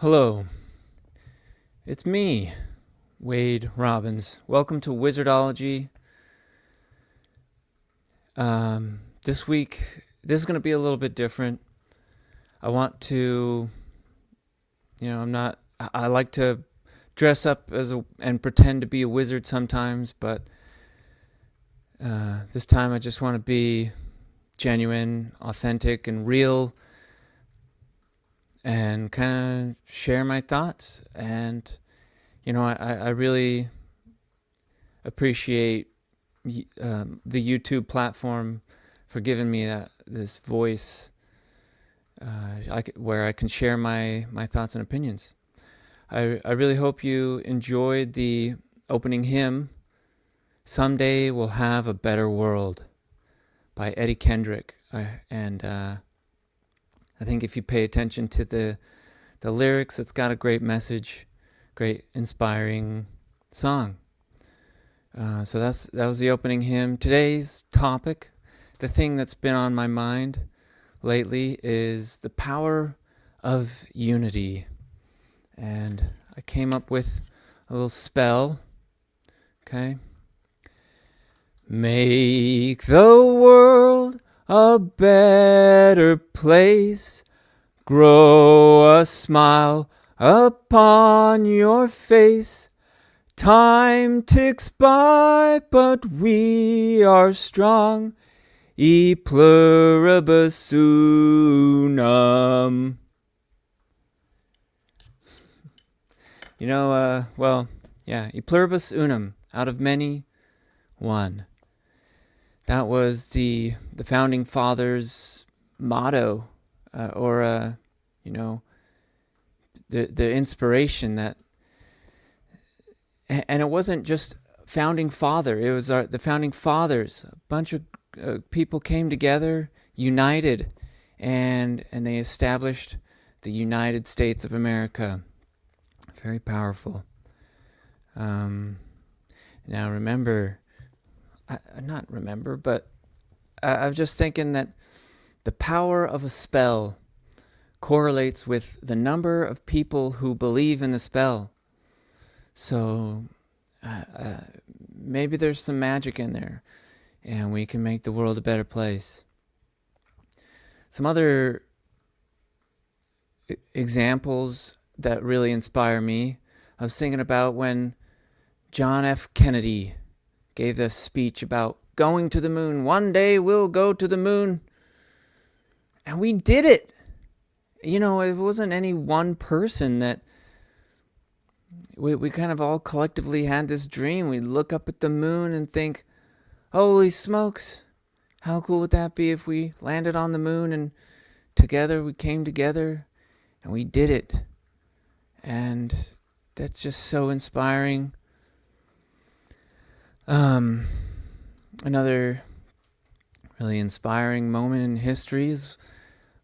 Hello, it's me, Wade Robbins. Welcome to WIZARDOLOGY. This week, this is going to be a little bit different. I want to, I like to dress up and pretend to be a wizard sometimes, but this time I just want to be genuine, authentic, and real, and kind of share my thoughts. And I really appreciate the YouTube platform for giving me this voice where I can share my thoughts and opinions. I really hope you enjoyed the opening hymn, "Someday We'll Have a Better World" by Kendricks. I think if you pay attention to the lyrics, it's got a great message, great inspiring song. So that was the opening hymn. Today's topic, the thing that's been on my mind lately, is the power of unity. And I came up with a little spell. Okay. Make the world a better place. Grow a smile upon your face. Time ticks by, but we are strong. E pluribus unum. E pluribus unum, out of many, one. That was the founding fathers' motto, the inspiration that, and it wasn't just founding father. It was the founding fathers. A bunch of people came together, united, and they established the United States of America. Very powerful. Now remember. I was just thinking that the power of a spell correlates with the number of people who believe in the spell. So maybe there's some magic in there, and we can make the world a better place. Some other examples that really inspire me, I was thinking about when John F. Kennedy gave this speech about going to the moon. One day we'll go to the moon. And we did it. It wasn't any one person that we kind of all collectively had this dream. We'd look up at the moon and think, holy smokes, how cool would that be if we landed on the moon and together we came together and we did it. And that's just so inspiring. Another really inspiring moment in history is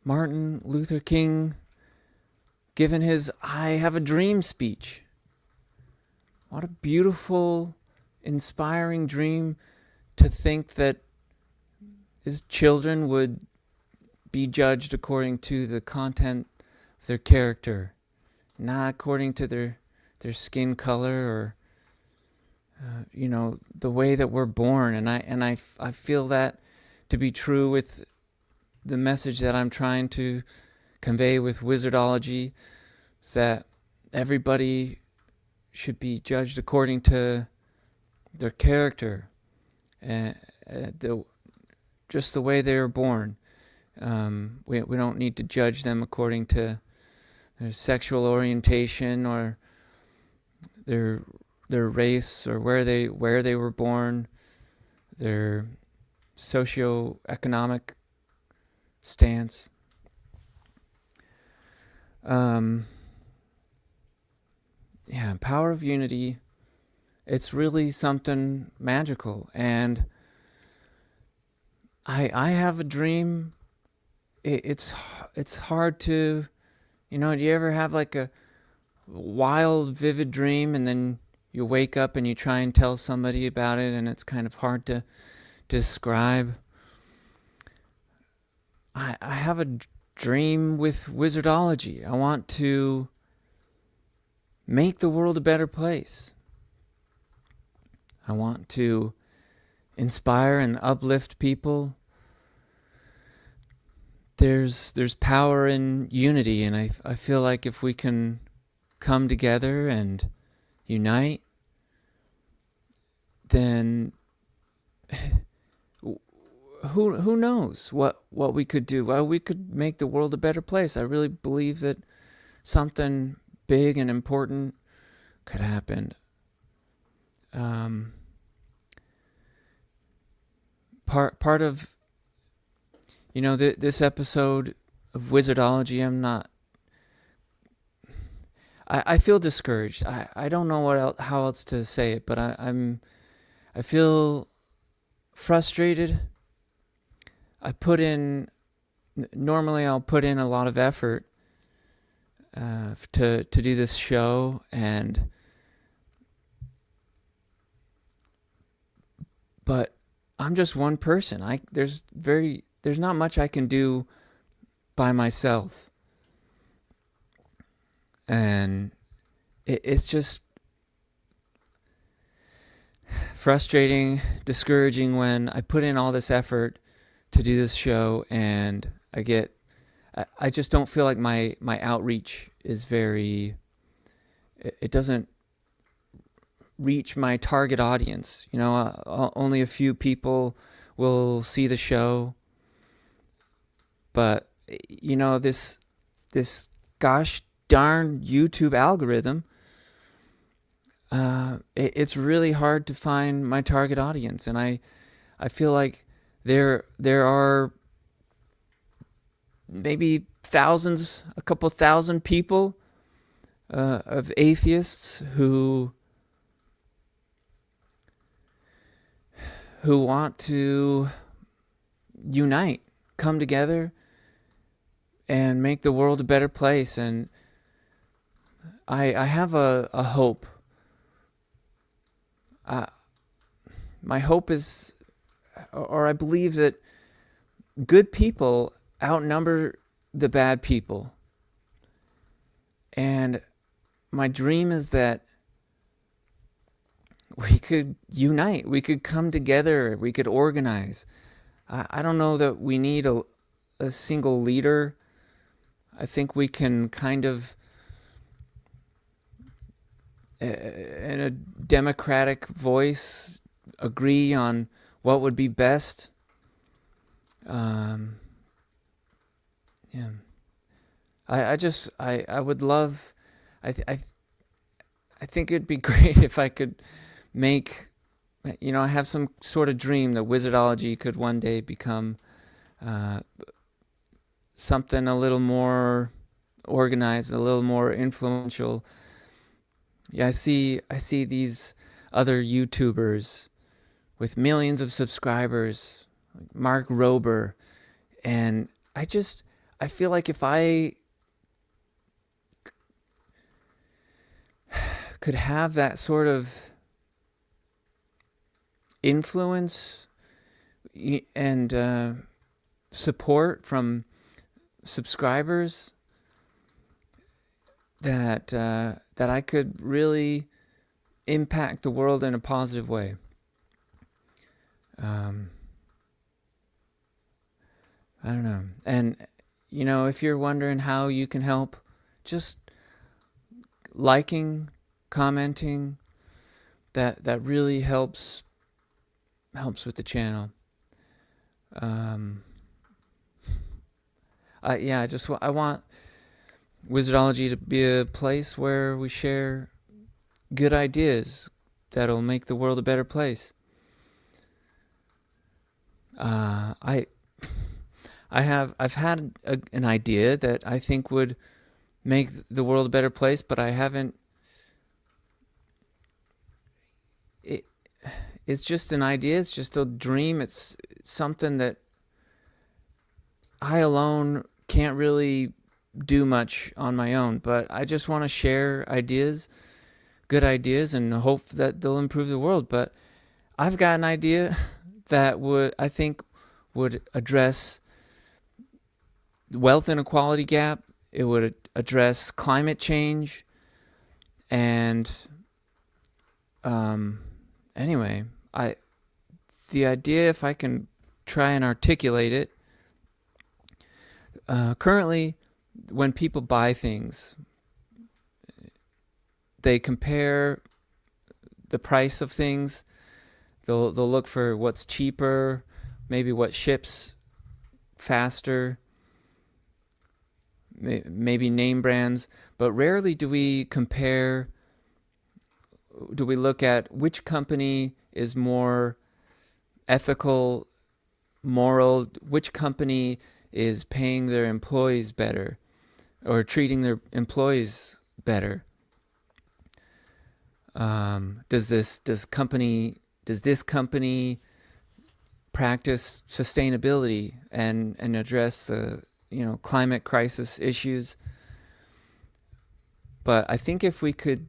Martin Luther King giving his "I Have a Dream" speech. What a beautiful, inspiring dream, to think that his children would be judged according to the content of their character, not according to their skin color or the way that we're born. And I feel that to be true with the message that I'm trying to convey with Wizardology, is that everybody should be judged according to their character, just the way they were born. We don't need to judge them according to their sexual orientation or their race or where they were born, their socioeconomic stance. Power of unity. It's really something magical. And I have a dream. It's hard to, do you ever have like a wild, vivid dream and then you wake up and you try and tell somebody about it and it's kind of hard to describe? I have a dream with Wizardology. I want to make the world a better place. I want to inspire and uplift people. There's power in unity, and I feel like if we can come together and unite, then who knows what we could do? Well, we could make the world a better place. I really believe that something big and important could happen. Part of this episode of WIZARDOLOGY, I feel discouraged. I don't know how else to say it, but I feel frustrated. Normally I'll put in a lot of effort to do this show, but I'm just one person. There's not much I can do by myself. And it's just frustrating, discouraging when I put in all this effort to do this show and I just don't feel like my outreach is it doesn't reach my target audience. Only a few people will see the show. But, this gosh darn YouTube algorithm, it's really hard to find my target audience. And I feel like there are maybe a couple thousand people of atheists who want to unite, come together, and make the world a better place. And I have a hope. My hope is, or I believe that good people outnumber the bad people. And my dream is that we could unite, we could come together, we could organize. I don't know that we need a single leader. I think we can kind of, in a democratic voice, agree on what would be best. I would love, I think it'd be great if I could make, I have some sort of dream that WIZARDOLOGY could one day become something a little more organized, a little more influential. Yeah, I see these other YouTubers with millions of subscribers, like Mark Rober, and I feel like if I could have that sort of influence and support from subscribers, that I could really impact the world in a positive way. I don't know. And if you're wondering how you can help, just liking, commenting, that really helps with the channel. I want WIZARDOLOGY to be a place where we share good ideas that'll make the world a better place. I've had an idea that I think would make the world a better place, but I haven't. It's just an idea. It's just a dream. It's something that I alone can't really do much on my own, but I just want to share ideas, good ideas, and hope that they'll improve the world. But I've got an idea that I think would address the wealth inequality gap. It would address climate change, And anyway, the idea, if I can try and articulate it, currently, when people buy things, they compare the price of things. They'll look for what's cheaper, maybe what ships faster, maybe name brands, but rarely do we look at which company is more ethical, moral, which company is paying their employees better or treating their employees better. Does this company practice sustainability and address the climate crisis issues? But I think if we could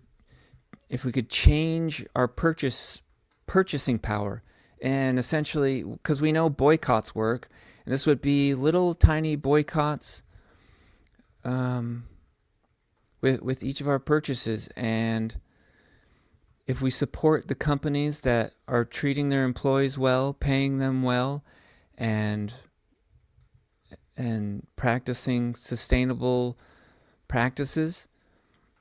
change our purchasing power, and essentially, because we know boycotts work, and this would be little tiny boycotts with each of our purchases. And if we support the companies that are treating their employees well, paying them well, and practicing sustainable practices,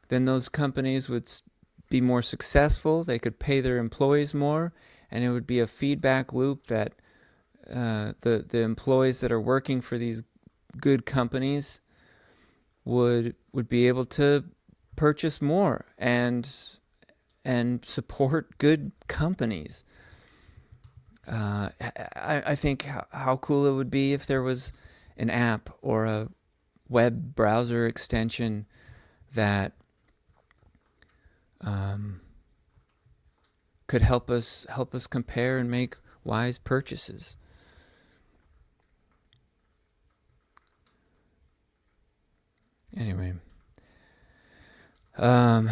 then those companies would be more successful. They could pay their employees more, and it would be a feedback loop that the employees that are working for these good companies would be able to purchase more and support good companies. I think how cool it would be if there was an app or a web browser extension that could help us compare and make wise purchases. Anyway, I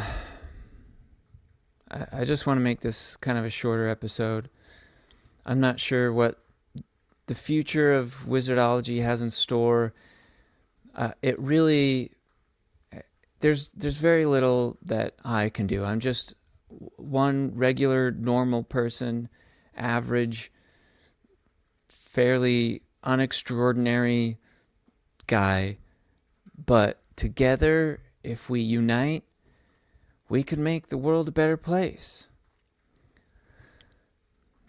just want to make this kind of a shorter episode. I'm not sure what the future of Wizardology has in store. It really, there's very little that I can do. I'm just one regular, normal person, average, fairly unextraordinary guy. But together, if we unite, we can make the world a better place.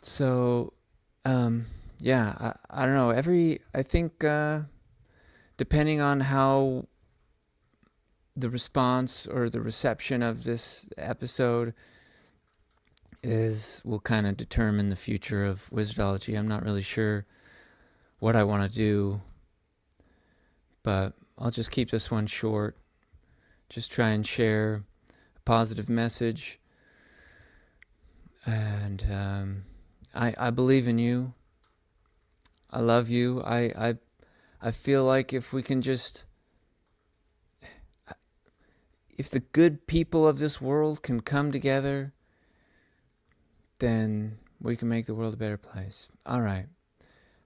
So, yeah, I don't know. I think, depending on how the response or the reception of this episode will kind of determine the future of Wizardology. I'm not really sure what I want to do, but I'll just keep this one short. Just try and share a positive message. And I believe in you. I love you. I feel like if we can just, if the good people of this world can come together, then we can make the world a better place. All right.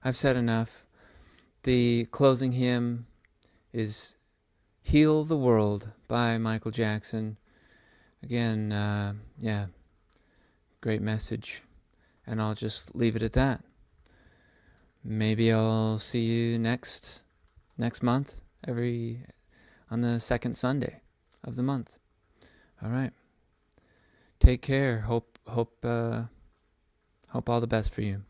I've said enough. The closing hymn is Heal the World by Michael Jackson. Again, yeah, great message. And I'll just leave it at that. Maybe I'll see you next month, on the second Sunday of the month. All right. Take care. Hope all the best for you.